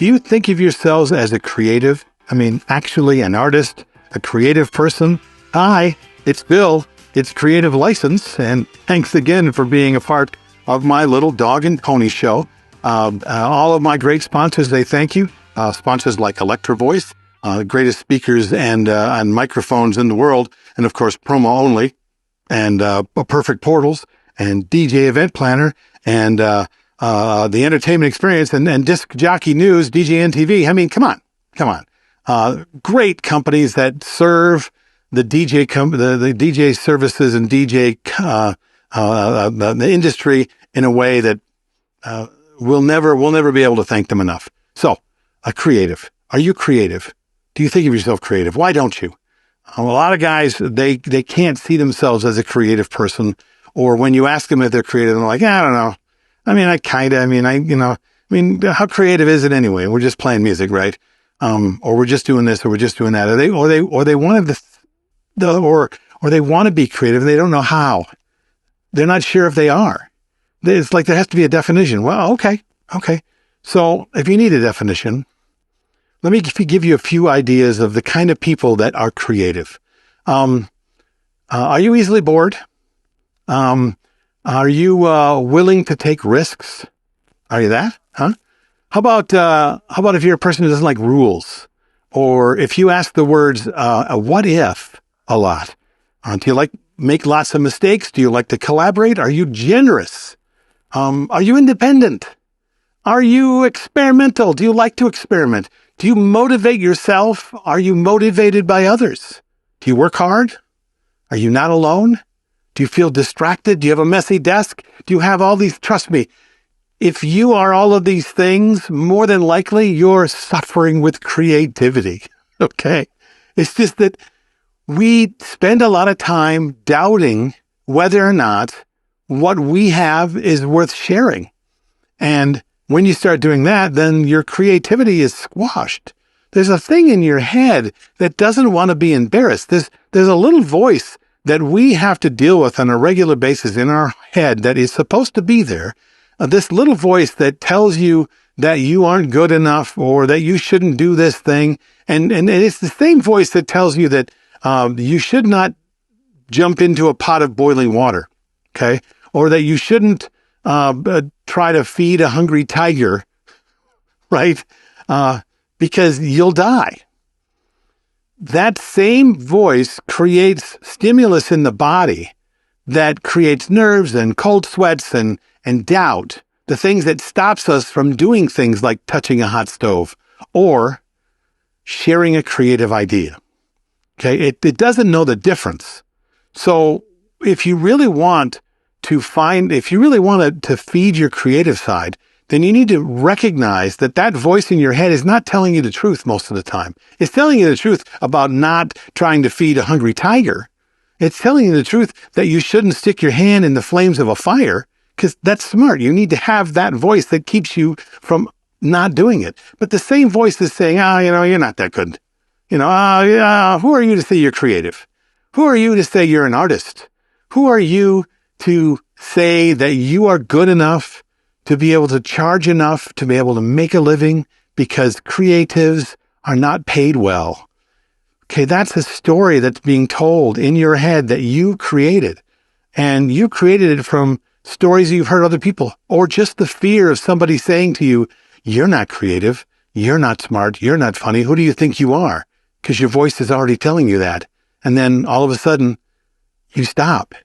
Do you think of yourselves as a creative? I mean, actually an artist, a creative person? Hi, it's Bill. It's Creative License, and thanks again for being a part of my little dog and pony show. All of my great sponsors, they thank you. Sponsors like Electro Voice, the greatest speakers and microphones in the world, and of course, promo only, and Perfect Portals, and DJ Event Planner, and the Entertainment Experience, and Disc Jockey News, DJNTV. I mean, come on. Great companies that serve the DJ the DJ services and DJ the industry in a way that we'll never be able to thank them enough. So, a creative. Are you creative? Do you think of yourself creative? Why don't you? A lot of guys, they can't see themselves as a creative person, or when you ask them if they're creative, they're like, I don't know. I mean, how creative is it anyway? We're just playing music, right? Or we're just doing this, or we're just doing that. Or they want to be creative and they don't know how. They're not sure if they are. It's like there has to be a definition. Well, okay. So if you need a definition, let me give you a few ideas of the kind of people that are creative. Are you easily bored? Are you willing to take risks? Are you that? Huh? How about if you're a person who doesn't like rules? Or if you ask the words, what if a lot? Do you like make lots of mistakes? Do you like to collaborate? Are you generous? Are you independent? Are you experimental? Do you like to experiment? Do you motivate yourself? Are you motivated by others? Do you work hard? Are you not alone? Do you feel distracted? Do you have a messy desk? Do you have all these? Trust me, if you are all of these things, more than likely you're suffering with creativity. Okay? It's just that we spend a lot of time doubting whether or not what we have is worth sharing. And when you start doing that, then your creativity is squashed. There's a thing in your head that doesn't want to be embarrassed. There's a little voice that we have to deal with on a regular basis in our head that is supposed to be there. This little voice that tells you that you aren't good enough or that you shouldn't do this thing. And it's the same voice that tells you that you should not jump into a pot of boiling water, okay? Or that you shouldn't try to feed a hungry tiger, right? Because you'll die. That same voice creates stimulus in the body that creates nerves and cold sweats and doubt, the things that stops us from doing things like touching a hot stove or sharing a creative idea. Okay, it doesn't know the difference. So if you really want to feed your creative side, then you need to recognize that voice in your head is not telling you the truth most of the time. It's telling you the truth about not trying to feed a hungry tiger. It's telling you the truth that you shouldn't stick your hand in the flames of a fire, because that's smart. You need to have that voice that keeps you from not doing it. But the same voice is saying, you're not that good. Who are you to say you're creative? Who are you to say you're an artist? Who are you to say that you are good enough to be able to charge enough to be able to make a living, because creatives are not paid well? Okay, that's a story that's being told in your head that you created. And you created it from stories you've heard other people, or just the fear of somebody saying to you, you're not creative, you're not smart, you're not funny, who do you think you are? Because your voice is already telling you that. And then all of a sudden, you stop.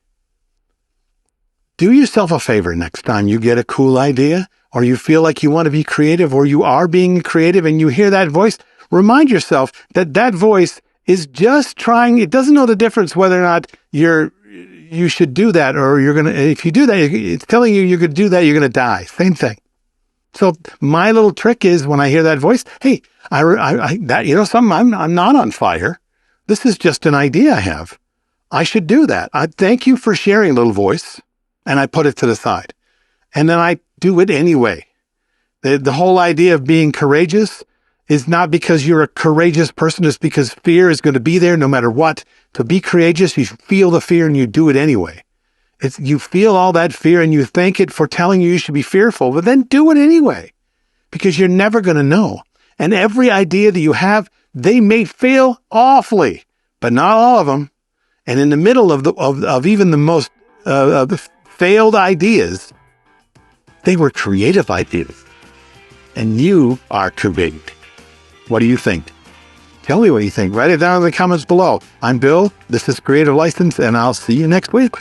Do yourself a favor next time you get a cool idea, or you feel like you want to be creative, or you are being creative and you hear that voice, remind yourself that voice is just trying. It doesn't know the difference whether or not you should do that, or if you do that, it's telling you you're going to do that, you're going to die. Same thing. So my little trick is when I hear that voice, hey, something, I'm not on fire. This is just an idea I have. I should do that. I thank you for sharing, little voice. And I put it to the side. And then I do it anyway. The whole idea of being courageous is not because you're a courageous person. It's because fear is going to be there no matter what. To be courageous, you feel the fear and you do it anyway. You feel all that fear and you thank it for telling you should be fearful, but then do it anyway. Because you're never going to know. And every idea that you have, they may fail awfully, but not all of them. And in the middle of even the most failed ideas, they were creative ideas. And you are creative. What do you think? Tell me what you think. Write it down in the comments below. I'm Bill. This is Creative License, and I'll see you next week.